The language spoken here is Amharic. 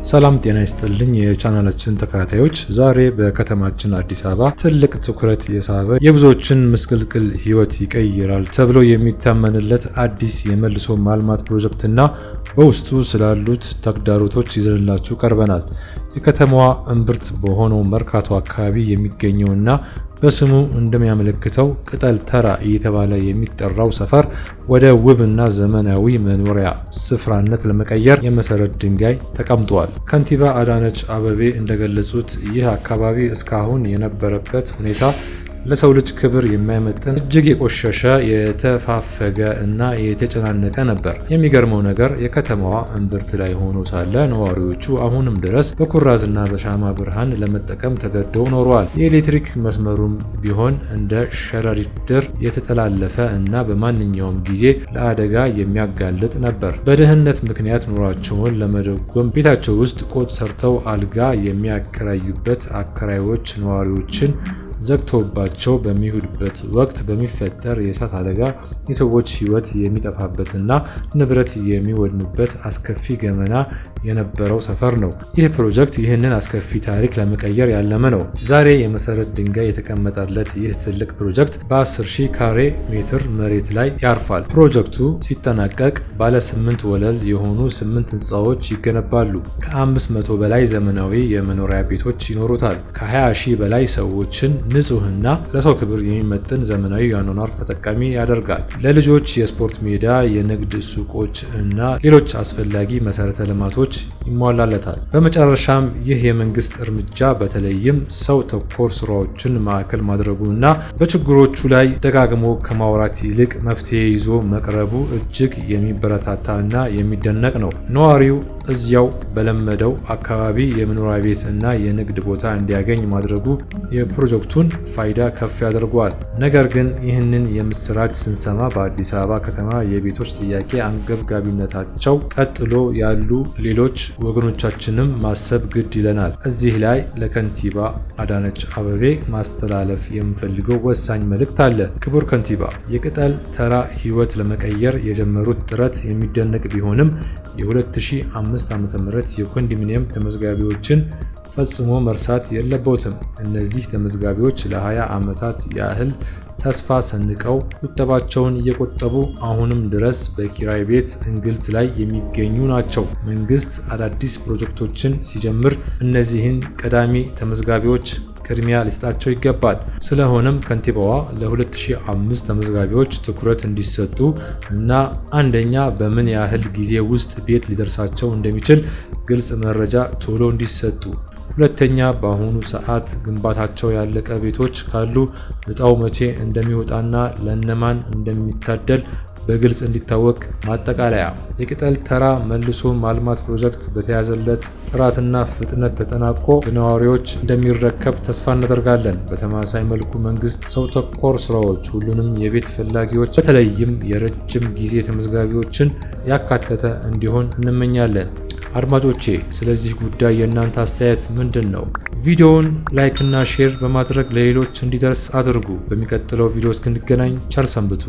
ሰላም ጤና ይስጥልኝ የቻናላችን ተከታታዮች፣ ዛሬ በከተማችን አዲስ አበባ ትልቅ ትኩረት የሳበ የብዙዎችን ምስቅልቅል ህይወት ይቀይራል ተብሎ የሚታመንለት አዲስ የመልሶ ማልማት ፕሮጀክትና በውስጡ ስላሉት ተግዳሮቶች ይዘንላችሁ ቀርበናል። የከተማዋ እምብርት በሆነው መርካቶ አካባቢ የሚገኘውና በስሙ እንደሚያመለክተው ቅጠል ተራ እየተባለ የሚጠራው ሰፈር ወደ ውብና ዘመናዊ መኖሪያ ስፍራነት ለመቀየር የመሰረት ድንጋይ ተቀምጧል። ከንቲባ አዳነች አቤቤ እንደገለጹት ይህ አካባቢ እስካሁን የነበረበት ሁኔታ ለሰው ልጅ ክብር የማይመጥን እጅግ የቆሸሸ የተፋፈገ እና የተጨናነቀ ነበር። የሚገርመው ነገር የከተማዋ እምብርት ላይ ሆኖ ሳለ ነዋሪዎቹ አሁንም ድረስ በኩራዝና በሻማ ብርሃን ለመጠቀም ተገደው ኖረዋል። የኤሌክትሪክ መስመሩም ቢሆን እንደ ሸረሪት ድር የተጠላለፈ እና በማንኛውም ጊዜ ለአደጋ የሚያጋልጥ ነበር። በድህነት ምክንያት ኑሯቸውን ለመደጎም ቤታቸው ውስጥ ቆጥ ሰርተው አልጋ የሚያከራዩበት አከራዮች ነዋሪዎችን ዘግቶባቸው በሚውልበት ወቅት በሚፈጠር የእሳት አደጋ የሰዎች ሕይወት የሚጠፋበትና ንብረት የሚወድምበት አስከፊ ገመና የነበረው ሰፈር ነው። ይህ ፕሮጀክት ይህንን አስከፊ ታሪክ ለመቀየር ያለመ ነው። ዛሬ የመሰረት ድንጋይ የተቀመጠለት ይህ ትልቅ ፕሮጀክት በ10,000 ካሬ ሜትር መሬት ላይ ያርፋል። ፕሮጀክቱ ሲጠናቀቅ ባለ 8 ወለል የሆኑ 8 ህንፃዎች ይገነባሉ። ከ500 በላይ ዘመናዊ የመኖሪያ ቤቶች ይኖሩታል። ከ20,000 በላይ ሰዎችን ንጹህና ለሰው ክብር የሚመጥን ዘመናዊ የአኗኗር ተጠቃሚ ያደርጋል። ለልጆች የስፖርት ሜዳ፣ የንግድ ሱቆች እና ሌሎች አስፈላጊ መሰረተ ልማቶች ይሟላለታል። በመጨረሻም ይህ የመንግስት እርምጃ በተለይም ሰው ተኮር ስራዎችን ማዕከል ማድረጉ እና በችግሮቹ ላይ ደጋግሞ ከማውራት ይልቅ መፍትሄ ይዞ መቅረቡ እጅግ የሚበረታታ እና የሚደነቅ ነው። ነዋሪው እዚያው በለመደው አካባቢ የመኖሪያ ቤት እና የንግድ ቦታ እንዲያገኝ ማድረጉ የፕሮጀክቱን ፋይዳ ከፍ ያደርገዋል። ነገር ግን ይህንን የምስራች ስንሰማ በአዲስ አበባ ከተማ የቤቶች ጥያቄ አንገብጋቢነታቸው ቀጥሎ ያሉ ሌሎች ወገኖቻችንም ማሰብ ግድ ይለናል። እዚህ ላይ ለከንቲባ አዳነች አቤቤ ማስተላለፍ የምፈልገው ወሳኝ መልእክት አለ። ክቡር ከንቲባ፣ የቅጠል ተራ ህይወት ለመቀየር የጀመሩት ጥረት የሚደነቅ ቢሆንም የ2005 ዓ.ም የኮንዶሚኒየም ተመዝጋቢዎችን ፈጽሞ መርሳት የለቦትም። እነዚህ ተመዝጋቢዎች ለ20 ዓመታት ያህል ተስፋ ሰንቀው ቁጠባቸውን እየቆጠቡ አሁንም ድረስ በኪራይ ቤት እንግልት ላይ የሚገኙ ናቸው። መንግስት አዳዲስ ፕሮጀክቶችን ሲጀምር እነዚህን ቀዳሚ ተመዝጋቢዎች ቅድሚያ ሊሰጣቸው ይገባል። ስለሆነም ከንቲባዋ ለ2005 ተመዝጋቢዎች ትኩረት እንዲሰጡ እና አንደኛ በምን ያህል ጊዜ ውስጥ ቤት ሊደርሳቸው እንደሚችል ግልጽ መረጃ ቶሎ እንዲሰጡ፣ ሁለተኛ በአሁኑ ሰዓት ግንባታቸው ያለቀ ቤቶች ካሉ እጣው መቼ እንደሚወጣና ለእነማን እንደሚታደል በግልጽ እንዲታወቅ ማጠቃለያ። የቅጠል ተራ መልሶ ማልማት ፕሮጀክት በተያዘለት ጥራትና ፍጥነት ተጠናቆ ለነዋሪዎች እንደሚረከብ ተስፋ እናደርጋለን። በተመሳሳይ መልኩ መንግስት ሰው ተኮር ስራዎች ሁሉንም የቤት ፈላጊዎች በተለይም የረጅም ጊዜ ተመዝጋቢዎችን ያካተተ እንዲሆን እንመኛለን። አድማጮቼ፣ ስለዚህ ጉዳይ የእናንተ አስተያየት ምንድን ነው? ቪዲዮውን ላይክ እና ሼር በማድረግ ለሌሎች እንዲደርስ አድርጉ። በሚቀጥለው ቪዲዮ እስክንገናኝ ቸር ሰንብቱ።